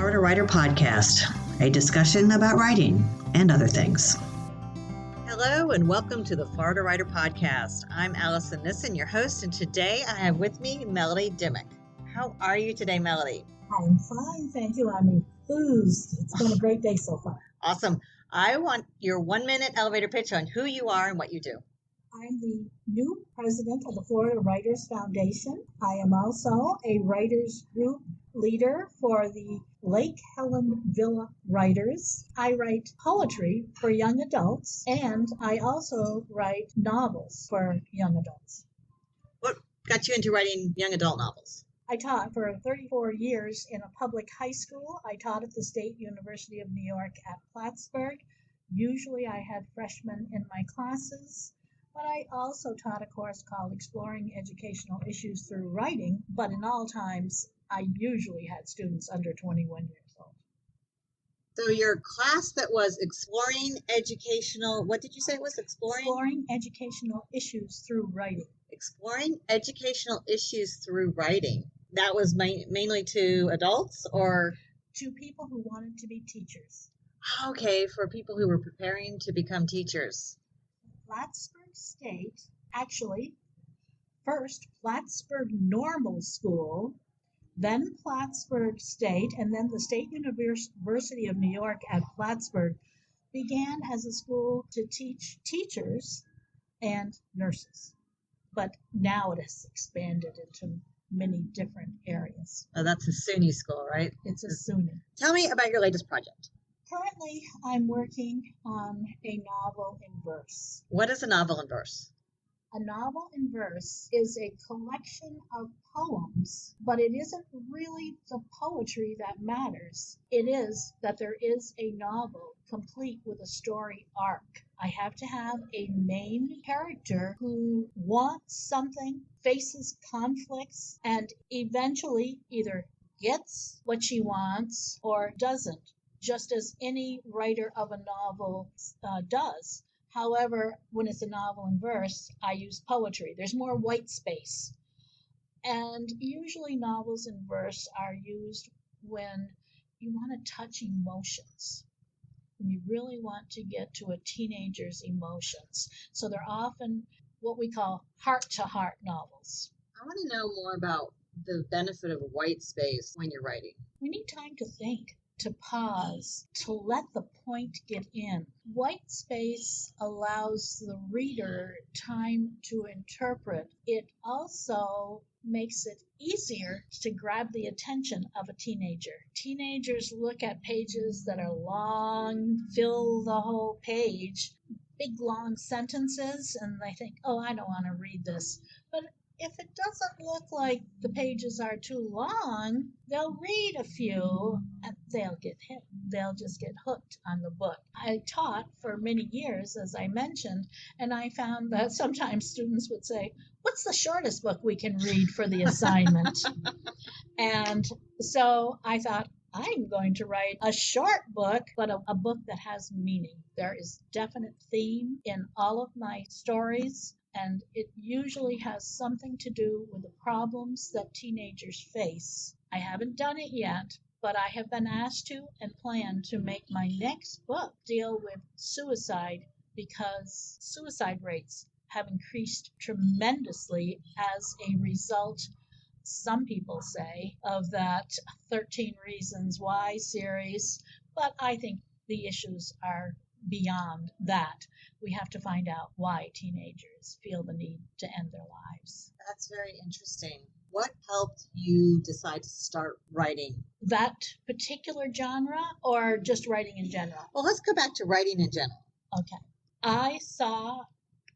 Florida Writer Podcast, a discussion about writing and other things. Hello and welcome to the Florida Writer Podcast. I'm Allison Nissen, your host, and today I have with me Melody Dimick. How are you today, Melody? I'm fine, thank you. I'm enthused. It's been a great day so far. Awesome. I want your 1-minute elevator pitch on who you are and what you do. I'm the new president of the Florida Writers Foundation. I am also a writers group leader for the Lake Helen Villa Writers. I write poetry for young adults, and I also write novels for young adults. What got you into writing young adult novels? I taught for 34 years in a public high school. I taught at the State University of New York at Plattsburgh. Usually I had freshmen in my classes, but I also taught a course called Exploring Educational Issues Through Writing, but in all times I usually had students under 21 years old. So your class that was exploring educational, what did you say it was? Exploring Educational Issues Through Writing. Exploring educational issues through writing. That was mainly to adults or? To people who wanted to be teachers. Okay, for people who were preparing to become teachers. Plattsburgh State, actually, first Plattsburgh Normal School, then Plattsburgh State, and then the State University of New York at Plattsburgh began as a school to teach teachers and nurses. But now it has expanded into many different areas. Oh, that's a SUNY school, right? It's a SUNY. Tell me about your latest project. Currently, I'm working on a novel in verse. What is a novel in verse? A novel in verse is a collection of poems, but it isn't really the poetry that matters. It is that there is a novel complete with a story arc. I have to have a main character who wants something, faces conflicts, and eventually either gets what she wants or doesn't, just as any writer of a novel does. However, when it's a novel in verse, I use poetry. There's more white space. And usually novels in verse are used when you want to touch emotions, when you really want to get to a teenager's emotions. So they're often what we call heart-to-heart novels. I want to know more about the benefit of white space when you're writing. We need time to think, to pause, to let the point get in. White space allows the reader time to interpret. It also makes it easier to grab the attention of a teenager. Teenagers look at pages that are long, fill the whole page, big long sentences, and they think, oh, I don't want to read this. But if it doesn't look like the pages are too long, they'll read a few and they'll just get hooked on the book. I taught for many years, as I mentioned, and I found that sometimes students would say, what's the shortest book we can read for the assignment? And so I thought, I'm going to write a short book, but a book that has meaning. There is definite theme in all of my stories, and it usually has something to do with the problems that teenagers face. I haven't done it yet, but I have been asked to and plan to make my next book deal with suicide because suicide rates have increased tremendously as a result, some people say, of that 13 Reasons Why series, but I think the issues are beyond that. We have to find out why teenagers feel the need to end their lives. That's very interesting. What helped you decide to start writing? That particular genre or just writing in general? Well, let's go back to writing in general. Okay. I saw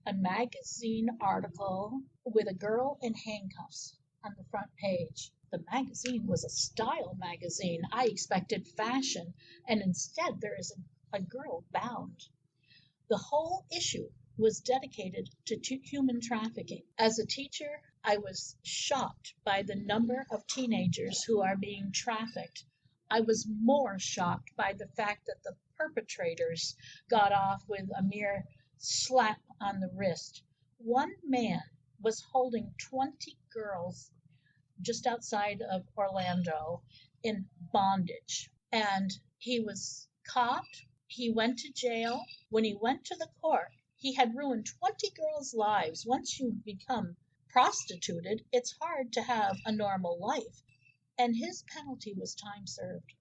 a magazine article with a girl in handcuffs on the front page. The magazine was a style magazine. I expected fashion, and instead there is a girl bound. The whole issue was dedicated to human trafficking. As a teacher, I was shocked by the number of teenagers who are being trafficked. I was more shocked by the fact that the perpetrators got off with a mere slap on the wrist. One man was holding 20 girls just outside of Orlando in bondage. And he was caught. He went to jail. When he went to the court, he had ruined 20 girls' lives. Once you become prostituted, it's hard to have a normal life. And his penalty was time served.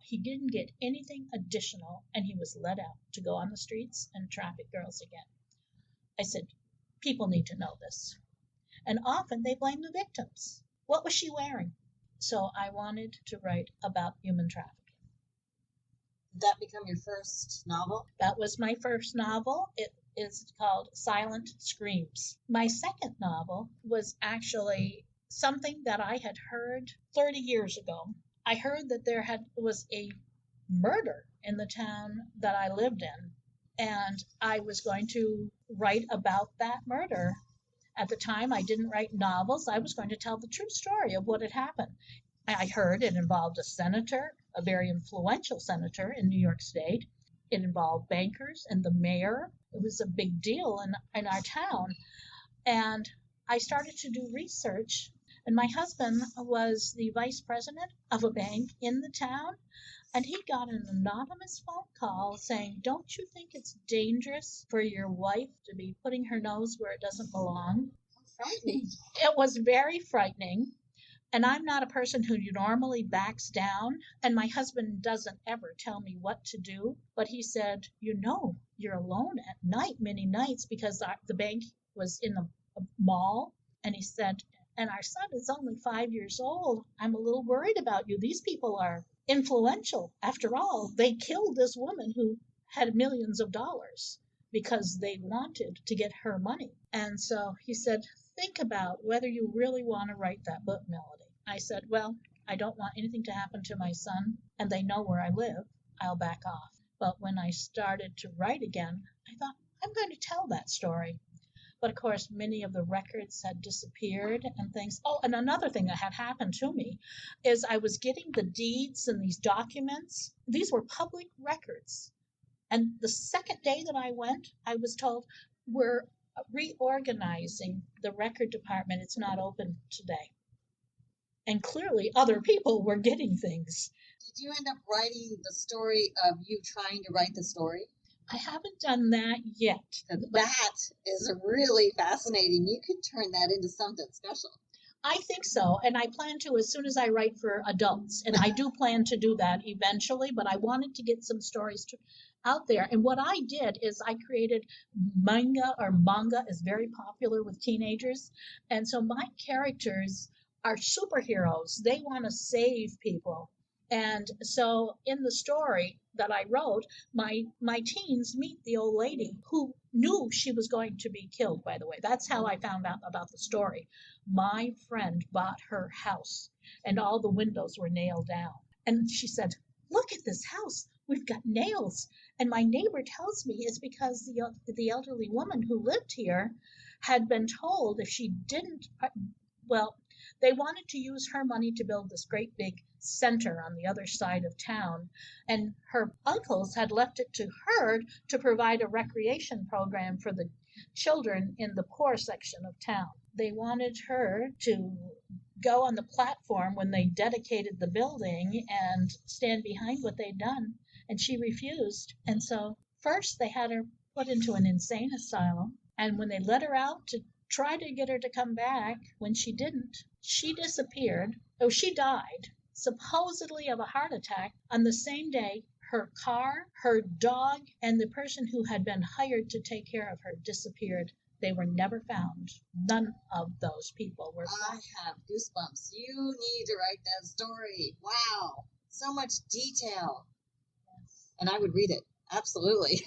He didn't get anything additional, and he was let out to go on the streets and traffic girls again. I said, people need to know this. And often they blame the victims. What was she wearing? So I wanted to write about human trafficking. Did that become your first novel? That was my first novel. It is called Silent Screams. My second novel was actually something that I had heard 30 years ago. I heard that there was a murder in the town that I lived in, and I was going to write about that murder. At the time, I didn't write novels. I was going to tell the true story of what had happened. I heard it involved a senator, a very influential senator in New York State. It involved bankers and the mayor. It was a big deal in our town. And I started to do research. And my husband was the vice president of a bank in the town. And he got an anonymous phone call saying, don't you think it's dangerous for your wife to be putting her nose where it doesn't belong? How frightening. It was very frightening. And I'm not a person who normally backs down. And my husband doesn't ever tell me what to do. But he said, you're alone at night, many nights, because the bank was in a mall. And he said, and our son is only 5 years old. I'm a little worried about you. These people are influential. After all, they killed this woman who had millions of dollars because they wanted to get her money. And so he said, think about whether you really want to write that book, Melody. I said, well, I don't want anything to happen to my son, and they know where I live. I'll back off. But when I started to write again, I thought, I'm going to tell that story. But of course, many of the records had disappeared and things. Oh, and another thing that had happened to me is I was getting the deeds and these documents. These were public records. And the second day that I went, I was told, we're reorganizing the record department. It's not open today. And clearly other people were getting things. Did you end up writing the story of you trying to write the story? I haven't done that yet. That is really fascinating. You could turn that into something special. I think so, and I plan to as soon as I write for adults, and I do plan to do that eventually, but I wanted to get some stories out there. And what I did is I created manga is very popular with teenagers, and so my characters are superheroes. They want to save people. And so in the story that I wrote, my teens meet the old lady who knew she was going to be killed, by the way. That's how I found out about the story. My friend bought her house, and all the windows were nailed down. And she said, look at this house. We've got nails. And my neighbor tells me it's because the elderly woman who lived here had been told if she didn't, they wanted to use her money to build this great big center on the other side of town. And her uncles had left it to her to provide a recreation program for the children in the poor section of town. They wanted her to go on the platform when they dedicated the building and stand behind what they'd done. And she refused. And so first they had her put into an insane asylum. And when they let her out to try to get her to come back, when she didn't, she disappeared. She died, supposedly of a heart attack. On the same day, her car, her dog, and the person who had been hired to take care of her disappeared. They were never found. None of those people were found. I have goosebumps. You need to write that story. Wow. So much detail. Yes. And I would read it. Absolutely.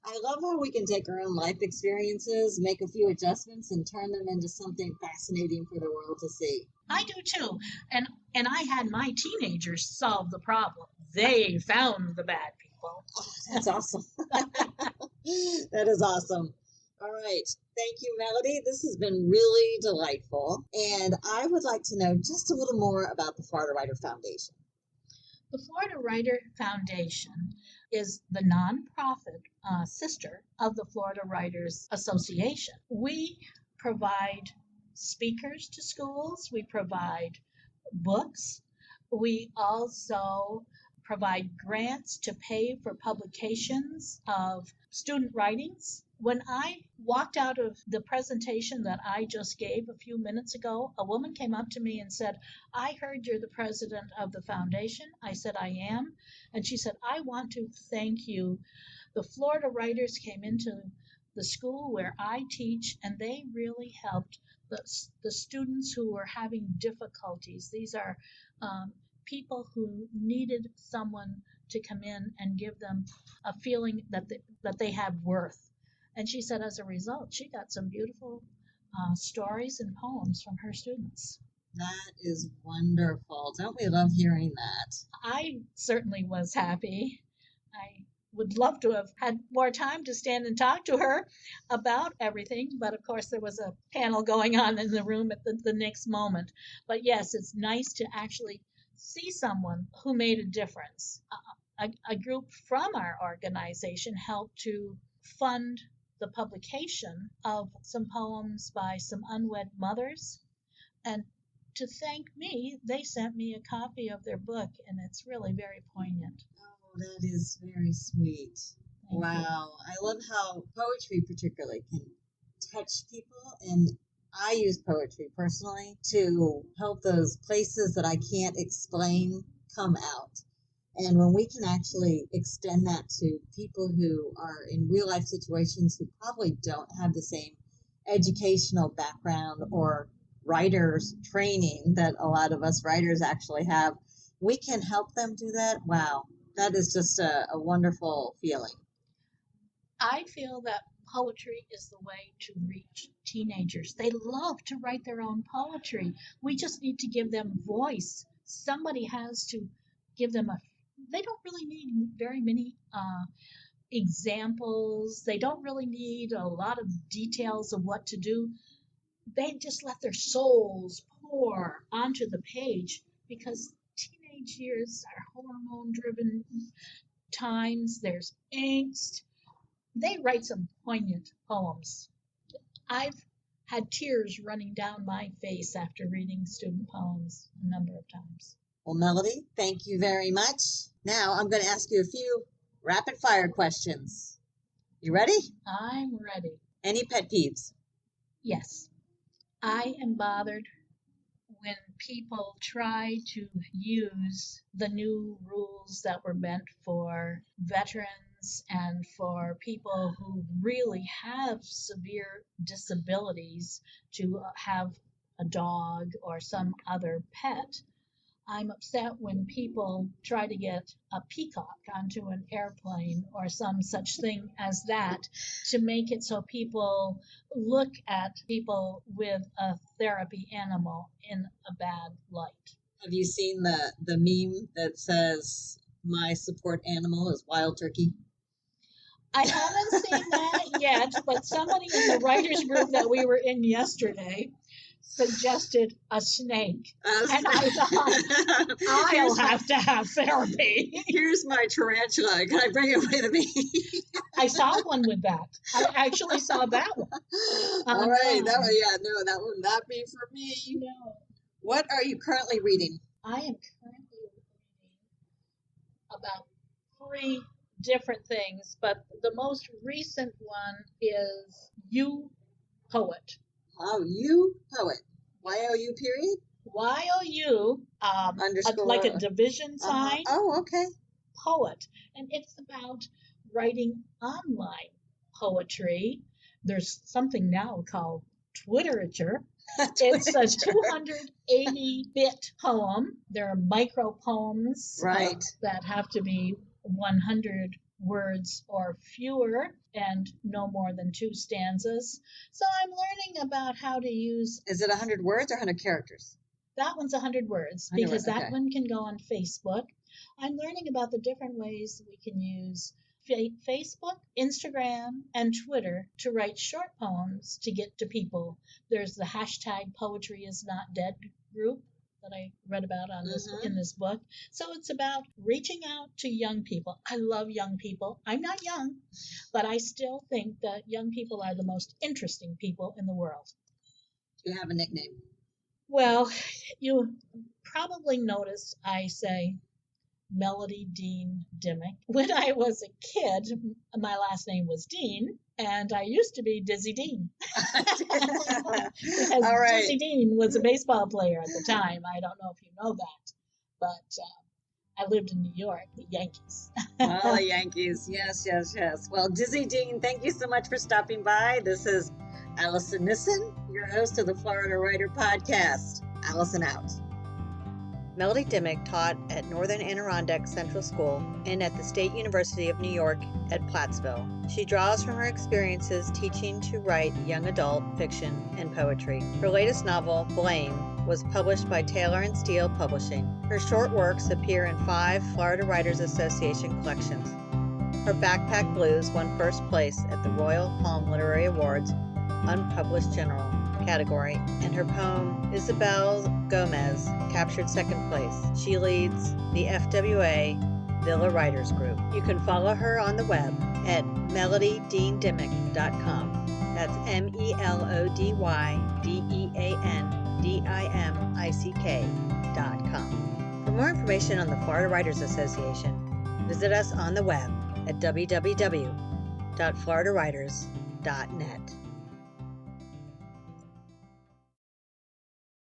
I love how we can take our own life experiences, make a few adjustments, and turn them into something fascinating for the world to see. I do too. And I had my teenagers solve the problem. They found the bad people. Oh, that's awesome. That is awesome. All right. Thank you, Melody. This has been really delightful. And I would like to know just a little more about the Florida Writer Foundation. The Florida Writer Foundation is the nonprofit sister of the Florida Writers Association. We provide speakers to schools. We provide books. We also provide grants to pay for publications of student writings. When I walked out of the presentation that I just gave a few minutes ago, a woman came up to me and said, "I heard you're the president of the foundation." I said, "I am." And she said, "I want to thank you. The Florida writers came into the school where I teach, and they really helped the students who were having difficulties. These are people who needed someone to come in and give them a feeling that they have worth." And she said, as a result, she got some beautiful stories and poems from her students. That is wonderful. Don't we love hearing that? I certainly was happy. I would love to have had more time to stand and talk to her about everything, but of course there was a panel going on in the room at the next moment. But yes, it's nice to actually see someone who made a difference. A group from our organization helped to fund the publication of some poems by some unwed mothers. And to thank me, they sent me a copy of their book, and it's really very poignant. Oh, that is very sweet. Thank Wow. you. I love how poetry particularly can touch people, and I use poetry personally to help those places that I can't explain come out. And when we can actually extend that to people who are in real life situations who probably don't have the same educational background or writers training that a lot of us writers actually have, we can help them do that. Wow, that is just a wonderful feeling. I feel that poetry is the way to reach teenagers. They love to write their own poetry. We just need to give them voice. Somebody has to give them they don't really need very many examples. They don't really need a lot of details of what to do. They just let their souls pour onto the page because teenage years are hormone driven times. There's angst. They write some poignant poems. I've had tears running down my face after reading student poems a number of times. Well, Melody, thank you very much. Now I'm going to ask you a few rapid fire questions. You ready? I'm ready. Any pet peeves? Yes. I am bothered when people try to use the new rules that were meant for veterans and for people who really have severe disabilities to have a dog or some other pet. I'm upset when people try to get a peacock onto an airplane or some such thing as that to make it so people look at people with a therapy animal in a bad light. Have you seen the meme that says my support animal is wild turkey? I haven't seen that yet, but somebody in the writers group that we were in yesterday suggested a snake. And I thought, I'll have to have therapy. Here's my tarantula. Can I bring it with me? I saw one with that. I actually saw that one. All right. That one, yeah, no, that would not be for me. No. What are you currently reading? I am currently reading about 3 different things, but the most recent one is You Poet. Oh, You Poet. YOU period? YOU, Underscore. like a division sign. Oh, okay. Poet. And it's about writing online poetry. There's something now called Twitterature. It's a 280-bit poem. There are micro poems Right. that have to be 100 words or fewer and no more than 2 stanzas. So I'm learning about how to use. Is it 100 words or 100 characters? That one's 100 words 100 because words, that okay. one can go on Facebook. I'm learning about the different ways we can use Facebook, Instagram, and Twitter to write short poems to get to people. There's the hashtag Poetry Is Not Dead group that I read about on this in this book. So it's about reaching out to young people. I love young people. I'm not young, but I still think that young people are the most interesting people in the world. Do you have a nickname? Well, you probably noticed I say Melody Dean Dimick. When I was a kid, my last name was Dean, and I used to be Dizzy Dean. Because All right. Dizzy Dean was a baseball player at the time. I don't know if you know that, but I lived in New York, the Yankees. Oh, the Yankees. Yes, yes, yes. Well, Dizzy Dean, thank you so much for stopping by. This is Allison Nissen, your host of the Florida Writer Podcast. Allison out. Melody Dimick taught at Northern Adirondack Central School and at the State University of New York at Plattsburgh. She draws from her experiences teaching to write young adult fiction and poetry. Her latest novel, Blame, was published by Taylor and Seale Publishing. Her short works appear in 5 Florida Writers Association collections. Her Backpack Blues won first place at the Royal Palm Literary Awards Unpublished General category, and her poem Ysobel Gomez captured second place. She leads the FWA Villa Writers Group. You can follow her on the web at melodydeandimick.com. That's melodydeandimick.com. For more information on the Florida Writers Association, visit us on the web at www.floridawriters.net.